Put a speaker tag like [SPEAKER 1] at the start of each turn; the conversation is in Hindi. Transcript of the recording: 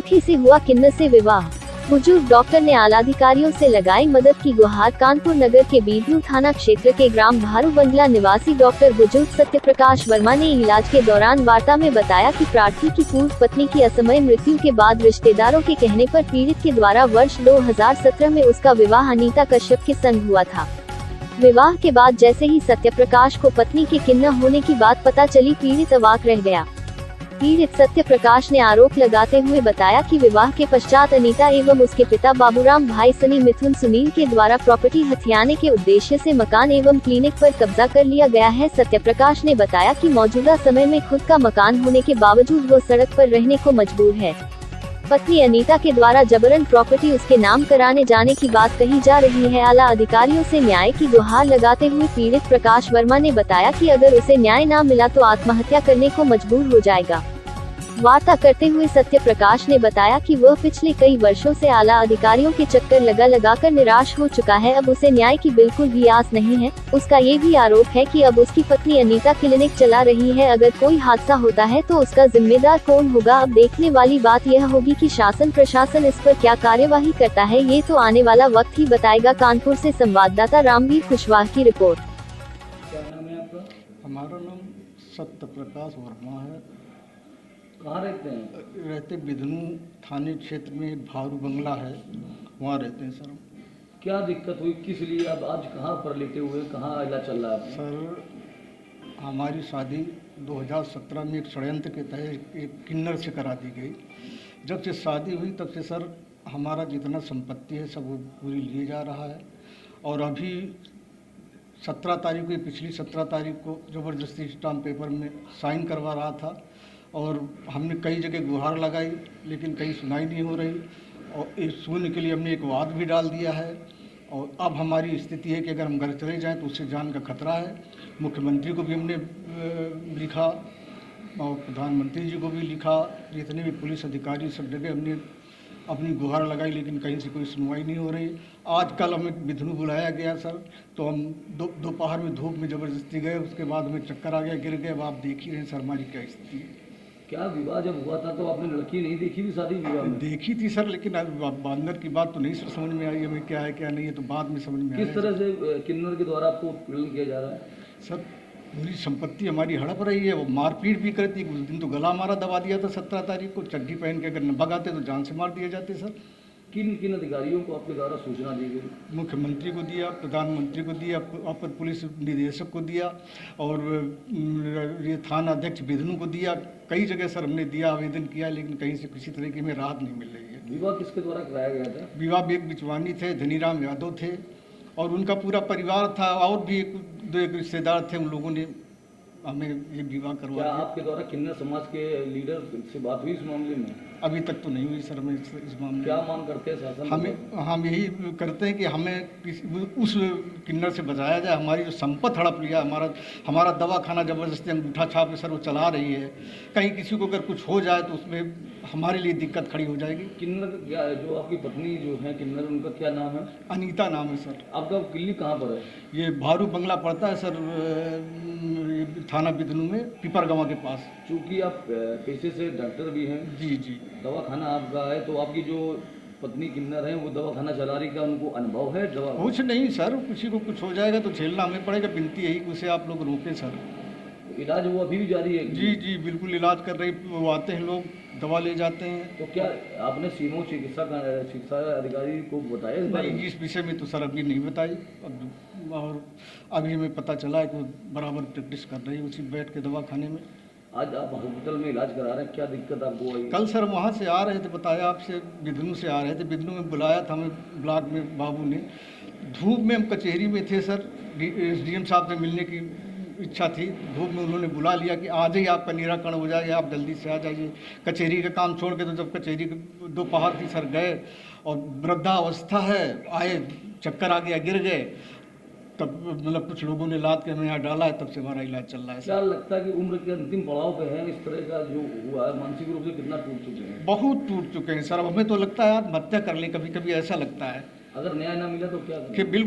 [SPEAKER 1] अनोखी से हुआ किन्नर से विवाह। बुजुर्ग डॉक्टर ने आलाधिकारियों से लगाई मदद की गुहार। कानपुर नगर के बिधनू थाना क्षेत्र के ग्राम भारू बंगला निवासी डॉक्टर बुजुर्ग सत्य प्रकाश वर्मा ने इलाज के दौरान वार्ता में बताया कि प्रार्थी की पूर्व पत्नी की असमय मृत्यु के बाद रिश्तेदारों के कहने पर पीड़ित के द्वारा वर्ष 2017 में उसका विवाह अनीता कश्यप के संग हुआ था। विवाह के बाद जैसे ही सत्य प्रकाश को पत्नी के किन्नर होने की बात पता चली, पीड़ित अवाक रह गया। पीड़ित सत्य प्रकाश ने आरोप लगाते हुए बताया कि विवाह के पश्चात अनीता एवं उसके पिता बाबूराम भाई सनी मिथुन सुनील के द्वारा प्रॉपर्टी हथियाने के उद्देश्य से मकान एवं क्लिनिक पर कब्जा कर लिया गया है। सत्य प्रकाश ने बताया कि मौजूदा समय में खुद का मकान होने के बावजूद वो सड़क पर रहने को मजबूर है। पत्नी अनीता के द्वारा जबरन प्रॉपर्टी उसके नाम कराने जाने की बात कही जा रही है। आला अधिकारियों से न्याय की गुहार लगाते हुए पीड़ित प्रकाश वर्मा ने बताया कि अगर उसे न्याय न मिला तो आत्महत्या करने को मजबूर हो जाएगा। वार्ता करते हुए सत्य प्रकाश ने बताया कि वह पिछले कई वर्षों से आला अधिकारियों के चक्कर लगाकर निराश हो चुका है। अब उसे न्याय की बिल्कुल भी आस नहीं है। उसका ये भी आरोप है कि अब उसकी पत्नी अनीता क्लिनिक चला रही है। अगर कोई हादसा होता है तो उसका जिम्मेदार कौन होगा? अब देखने वाली बात यह होगी कि शासन प्रशासन इस पर क्या कार्यवाही करता है, ये तो आने वाला वक्त ही बताएगा। कानपुर से संवाददाता रामवीर कुशवाहा की रिपोर्ट।
[SPEAKER 2] क्या नाम है आपका?
[SPEAKER 3] हमारा नाम सत्य प्रकाश वर्मा है।
[SPEAKER 2] कहाँ रहते हैं?
[SPEAKER 3] रहते बिधनू थाने क्षेत्र में भारू बंगला है, वहाँ रहते हैं सर।
[SPEAKER 2] क्या दिक्कत हुई, किस लिए अब आज कहाँ पर लेटे हुए, कहाँ इलाज चल रहा है?
[SPEAKER 3] सर हमारी शादी 2017 में एक षड्यंत्र के तहत एक किन्नर से करा दी गई। जब से शादी हुई तब से सर हमारा जितना संपत्ति है सब वो पूरी लिए जा रहा है। और अभी 17 तारीख को, पिछली 17 तारीख को ज़बरदस्ती स्टाम्प पेपर में साइन करवा रहा था और हमने कई जगह गुहार लगाई लेकिन कहीं सुनाई नहीं हो रही। और इस सुनने के लिए हमने एक वाद भी डाल दिया है। और अब हमारी स्थिति है कि अगर हम घर चले जाएं तो उससे जान का खतरा है। मुख्यमंत्री को भी हमने लिखा और प्रधानमंत्री जी को भी लिखा, जितने भी पुलिस अधिकारी सब जगह हमने अपनी गुहार लगाई लेकिन कहीं से कोई सुनवाई नहीं हो रही। आज कल हमें बिधनू बुलाया गया सर, तो हम दोपहर में धूप में ज़बरदस्ती गए, उसके बाद हमें चक्कर आ गया, गिर गए। अब आप देख ही रहे हैं सर हमारी क्या स्थिति है।
[SPEAKER 2] क्या विवाह जब हुआ था तो आपने लड़की नहीं देखी थी शादी विवाह में?
[SPEAKER 3] देखी थी सर, लेकिन अंदर की बात तो नहीं सर समझ में आई हमें, क्या है क्या नहीं है तो बाद में समझ में आया।
[SPEAKER 2] किस तरह से किन्नर के द्वारा आपको उत्पीड़न किया जा रहा है?
[SPEAKER 3] सर पूरी संपत्ति हमारी हड़प रही है। वो मारपीट भी करती है। उस दिन तो गला मारा दबा दिया था 17 तारीख को। चड्डी पहन के अगर न भगाते तो जान से मार दिए जाते सर।
[SPEAKER 2] किन अधिकारियों को आपके द्वारा सूचना दी गई?
[SPEAKER 3] मुख्यमंत्री को दिया, प्रधानमंत्री को दिया, अपर पुलिस निदेशक को दिया और ये थाना अध्यक्ष बिधनू को दिया। कई जगह सर हमने दिया, आवेदन किया, लेकिन कहीं से किसी तरह की हमें राहत नहीं मिल रही है।
[SPEAKER 2] विवाह किसके द्वारा कराया गया था?
[SPEAKER 3] विवाह एक बिचवानी थे, धनीराम यादव थे और उनका पूरा परिवार था और भी एक रिश्तेदार थे। उन लोगों ने हमें ये विवाह करवा दिया।
[SPEAKER 2] आपके द्वारा किन्नर समाज के लीडर से बात हुई इस मामले में?
[SPEAKER 3] अभी तक तो नहीं हुई सर। हमें इस मामले
[SPEAKER 2] क्या मांग करते हैं शासन?
[SPEAKER 3] हम यही करते हैं कि हमें उस किन्नर से बचाया जाए। हमारी जो संपत्ति हड़प लिया, हमारा दवाखाना ज़बरदस्ती अंगूठा छाप के सर वो चला रही है। कहीं किसी को अगर कुछ हो जाए तो उसमें हमारे लिए दिक्कत खड़ी हो जाएगी।
[SPEAKER 2] किन्नर जो आपकी पत्नी जो है किन्नर, उनका क्या नाम है?
[SPEAKER 3] अनीता नाम है सर।
[SPEAKER 2] आपका क्लिनिक कहाँ पर है?
[SPEAKER 3] ये भारू बंगला पड़ता है सर, थाना बिधनू में, पिपरगवा के पास।
[SPEAKER 2] चूँकि आप पेशे से डॉक्टर भी हैं,
[SPEAKER 3] जी जी,
[SPEAKER 2] दवाखाना आपका है, तो आपकी जो पत्नी किन्नर है वो दवाखाना चला रही, क्या उनको अनुभव है दवा?
[SPEAKER 3] कुछ नहीं सर, किसी को कुछ हो जाएगा तो झेलना हमें पड़ेगा। विनती यही कि उसे आप लोग रोकें सर।
[SPEAKER 2] इलाज वो अभी भी जारी है?
[SPEAKER 3] जी जी बिल्कुल इलाज कर रही। वो आते हैं लोग, दवा ले जाते हैं।
[SPEAKER 2] तो क्या आपने सीमो चिकित्सा अधिकारी को बताया इस बारे में?
[SPEAKER 3] इस विषय में तो सर अभी नहीं बताई। और अभी हमें पता चला है कि बराबर प्रैक्टिस कर रही है उसी बैठ के दवाखाने में।
[SPEAKER 2] आज आप हॉस्पिटल में इलाज करा रहे हैं, क्या दिक्कत आपको आई?
[SPEAKER 3] कल सर वहाँ से आ रहे थे, बताया आपसे, बिधनू से आ रहे थे। बिधनू में बुलाया था हमें ब्लॉक में बाबू ने। धूप में हम कचहरी में थे सर, SDM साहब से मिलने की इच्छा थी। धूप में उन्होंने बुला लिया कि आज ही आपका निराकरण हो जाएगा, आप जल्दी से आ जाइए। कचहरी का काम छोड़ के तो जब कचहरी दोपहर थी सर गए और वृद्धावस्था है, आए चक्कर आ गया, गिर गए। तब मतलब कुछ लोगों ने लाद के हमें यहाँ डाला है, तब से हमारा इलाज चल रहा है।
[SPEAKER 2] क्या लगता है कि उम्र के अंतिम पड़ाव पे है, इस तरह का जो हुआ है, मानसिक रूप से कितना टूट चुके हैं?
[SPEAKER 3] बहुत टूट चुके हैं सर। अब हमें तो लगता है आत्महत्या कर लें, कभी कभी ऐसा लगता है।
[SPEAKER 2] अगर न्याय ना मिला तो क्या
[SPEAKER 3] कि बिल्कुल